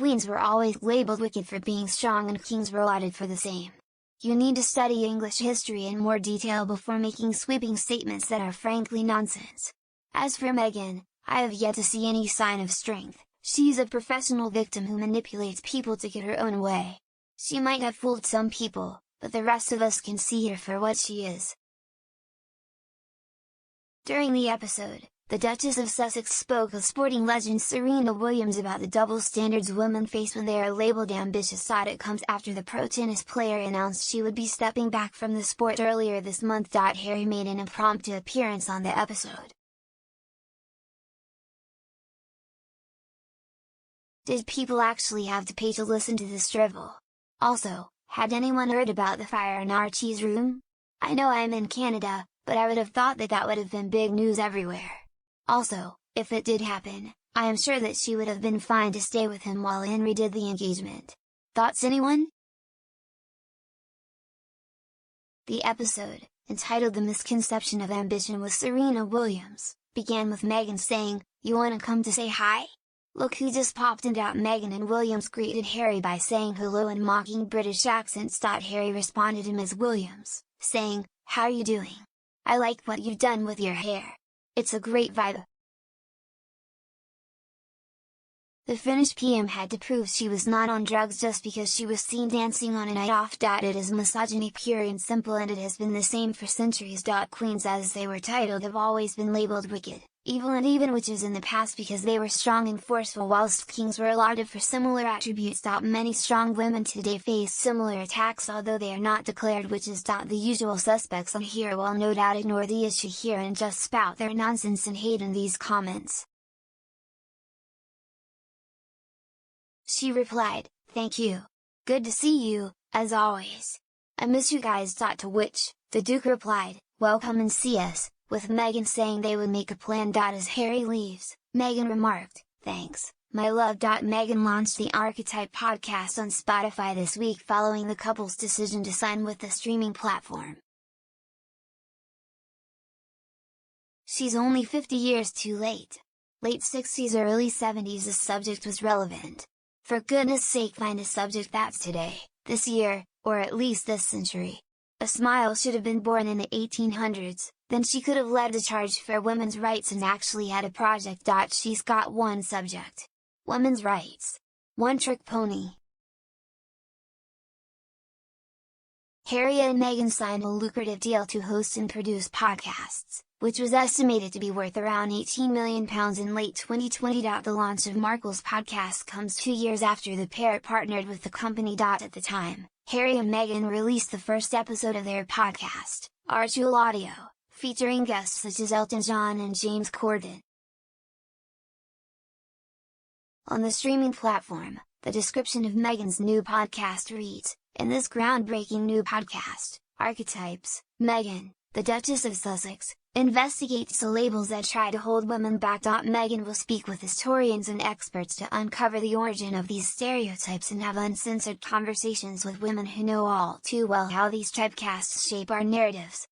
queens were always labeled wicked for being strong and kings were lauded for the same. You need to study English history in more detail before making sweeping statements that are frankly nonsense. As for Meghan, I have yet to see any sign of strength. She's a professional victim who manipulates people to get her own way. She might have fooled some people, but the rest of us can see her for what she is. During the episode, the Duchess of Sussex spoke with sporting legend Serena Williams about the double standards women face when they are labeled ambitious. It comes after the pro tennis player announced she would be stepping back from the sport earlier this month. Harry made an impromptu appearance on the episode. Did people actually have to pay to listen to this drivel? Also, had anyone heard about the fire in Archie's room? I know I'm in Canada, but I would have thought that would have been big news everywhere. Also, if it did happen, I am sure that she would have been fine to stay with him while Henry did the engagement. Thoughts, anyone? The episode, entitled The Misconception of Ambition with Serena Williams, began with Meghan saying, "You wanna come to say hi? Look who just popped in." Meghan and Williams greeted Harry by saying hello in mocking British accents. Harry responded to Ms. Williams, saying, "How you doing? I like what you've done with your hair. It's a great vibe." The Finnish PM had to prove she was not on drugs just because she was seen dancing on a night off. It is misogyny pure and simple, and it has been the same for centuries. Queens, as they were titled, have always been labeled wicked, evil and even witches in the past because they were strong and forceful, whilst kings were lauded for similar attributes. Many strong women today face similar attacks although they are not declared witches. The usual suspects on here will no doubt ignore the issue here and just spout their nonsense and hate in these comments. She replied, "Thank you. Good to see you, as always. I miss you guys." To which, the Duke replied, "Well, come and see us," with Meghan saying they would make a plan. As Harry leaves, Meghan remarked, "Thanks, my love." Meghan launched the Archetype podcast on Spotify this week following the couple's decision to sign with the streaming platform. She's only 50 years too late. Late 60s, early 70s, the subject was relevant. For goodness sake, find a subject that's today, this year, or at least this century. A Smile should have been born in the 1800s, then she could have led the charge for women's rights and actually had a project. She's got one subject: women's rights. One trick pony. Harry and Meghan signed a lucrative deal to host and produce podcasts, which was estimated to be worth around £18 million in late 2020. The launch of Markle's podcast comes 2 years after the pair partnered with the company. At the time, Harry and Meghan released the first episode of their podcast, Archul Audio, featuring guests such as Elton John and James Corden. On the streaming platform, the description of Meghan's new podcast reads, "In this groundbreaking new podcast, Archetypes, Meghan, the Duchess of Sussex, investigates the labels that try to hold women back." Meghan will speak with historians and experts to uncover the origin of these stereotypes and have uncensored conversations with women who know all too well how these typecasts shape our narratives.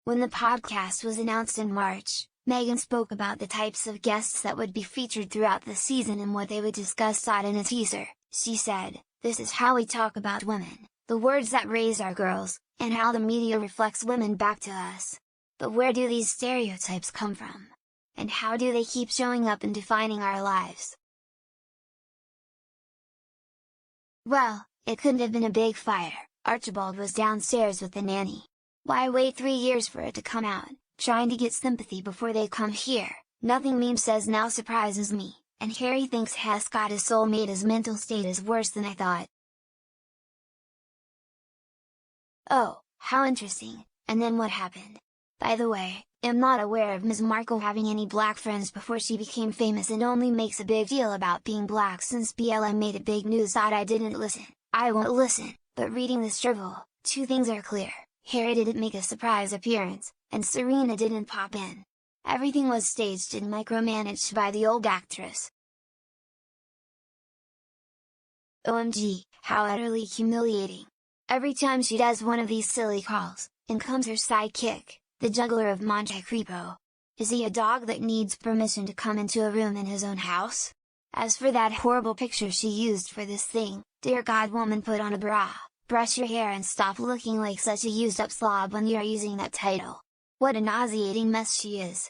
When the podcast was announced in March, Meghan spoke about the types of guests that would be featured throughout the season and what they would discuss. In a teaser, she said, "This is how we talk about women, the words that raise our girls, and how the media reflects women back to us. But where do these stereotypes come from? And how do they keep showing up and defining our lives?" Well, it couldn't have been a big fire. Archibald was downstairs with the nanny. Why wait 3 years for it to come out, trying to get sympathy before they come here? Nothing meme says now surprises me, and Harry thinks Hess got his soulmate. His mental state is worse than I thought. Oh, how interesting, and then what happened? By the way, I'm not aware of Ms. Markle having any black friends before she became famous and only makes a big deal about being black since BLM made it big news. I didn't listen, I won't listen, but reading this drivel, 2 things are clear: Harry didn't make a surprise appearance, and Serena didn't pop in. Everything was staged and micromanaged by the old actress. OMG, how utterly humiliating. Every time she does one of these silly calls, in comes her sidekick, the juggler of Monte Cristo. Is he a dog that needs permission to come into a room in his own house? As for that horrible picture she used for this thing, dear God woman, put on a bra, brush your hair and stop looking like such a used up slob when you're using that title. What a nauseating mess she is.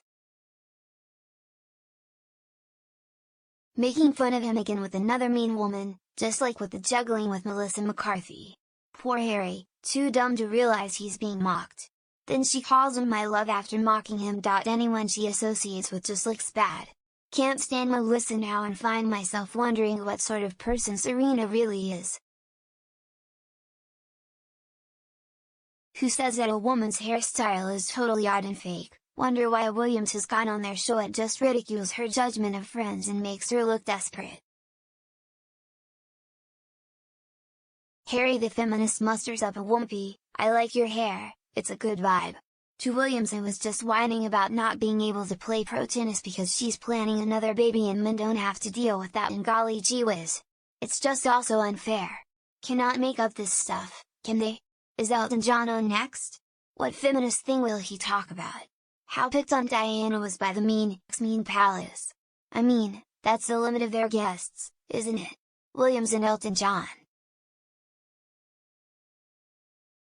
Making fun of him again with another mean woman, just like with the juggling with Melissa McCarthy. Poor Harry, too dumb to realize he's being mocked. Then she calls him my love after mocking him. Anyone she associates with just looks bad. Can't stand Melissa now and find myself wondering what sort of person Serena really is. Who says that a woman's hairstyle is totally odd and fake? Wonder why Williams has gone on their show. It just ridicules her judgment of friends and makes her look desperate. Harry the feminist musters up a whoopee, I like your hair, it's a good vibe. To Williams, I was just whining about not being able to play pro tennis because she's planning another baby and men don't have to deal with that, and golly gee whiz. It's just also unfair. Cannot make up this stuff, can they? Is Elton John on next? What feminist thing will he talk about? How picked on Diana was by the mean palace. I mean, that's the limit of their guests, isn't it? Williams and Elton John.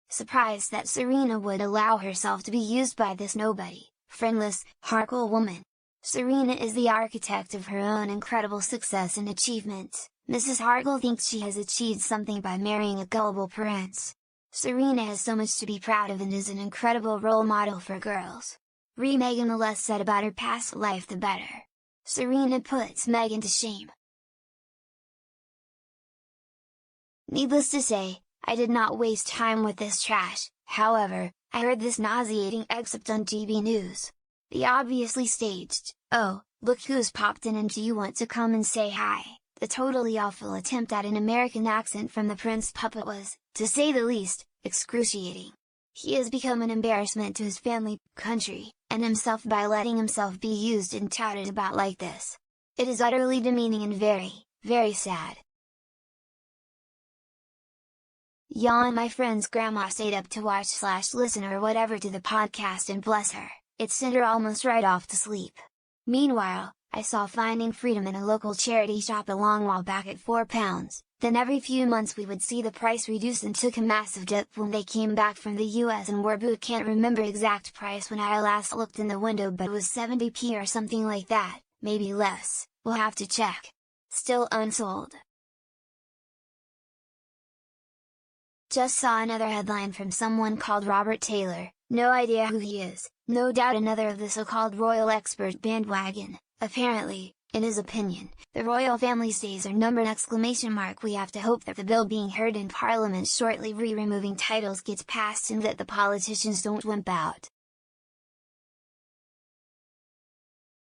Surprised that Serena would allow herself to be used by this nobody, friendless, Markle woman. Serena is the architect of her own incredible success and achievements. Mrs. Markle thinks she has achieved something by marrying a gullible prince. Serena has so much to be proud of and is an incredible role model for girls. Meghan, the less said about her past life the better. Serena puts Meghan to shame. Needless to say, I did not waste time with this trash. However, I heard this nauseating excerpt on GB News. The obviously staged, "Oh, look who's popped in and do you want to come and say hi?" The totally awful attempt at an American accent from the Prince puppet was, to say the least, excruciating. He has become an embarrassment to his family, country, and himself by letting himself be used and touted about like this. It is utterly demeaning and very, very sad. Yawn. My friend's grandma stayed up to watch/listen or whatever to the podcast, and bless her, it sent her almost right off to sleep. Meanwhile, I saw Finding Freedom in a local charity shop a long while back at £4, then every few months we would see the price reduce and took a massive dip when they came back from the US and were boo. Can't remember exact price when I last looked in the window, but it was 70p or something like that, maybe less, we'll have to check. Still unsold. Just saw another headline from someone called Robert Taylor, no idea who he is, no doubt another of the so-called royal expert bandwagon. Apparently, in his opinion, the royal family's days are numbered! We have to hope that the bill being heard in Parliament shortly removing titles gets passed and that the politicians don't wimp out.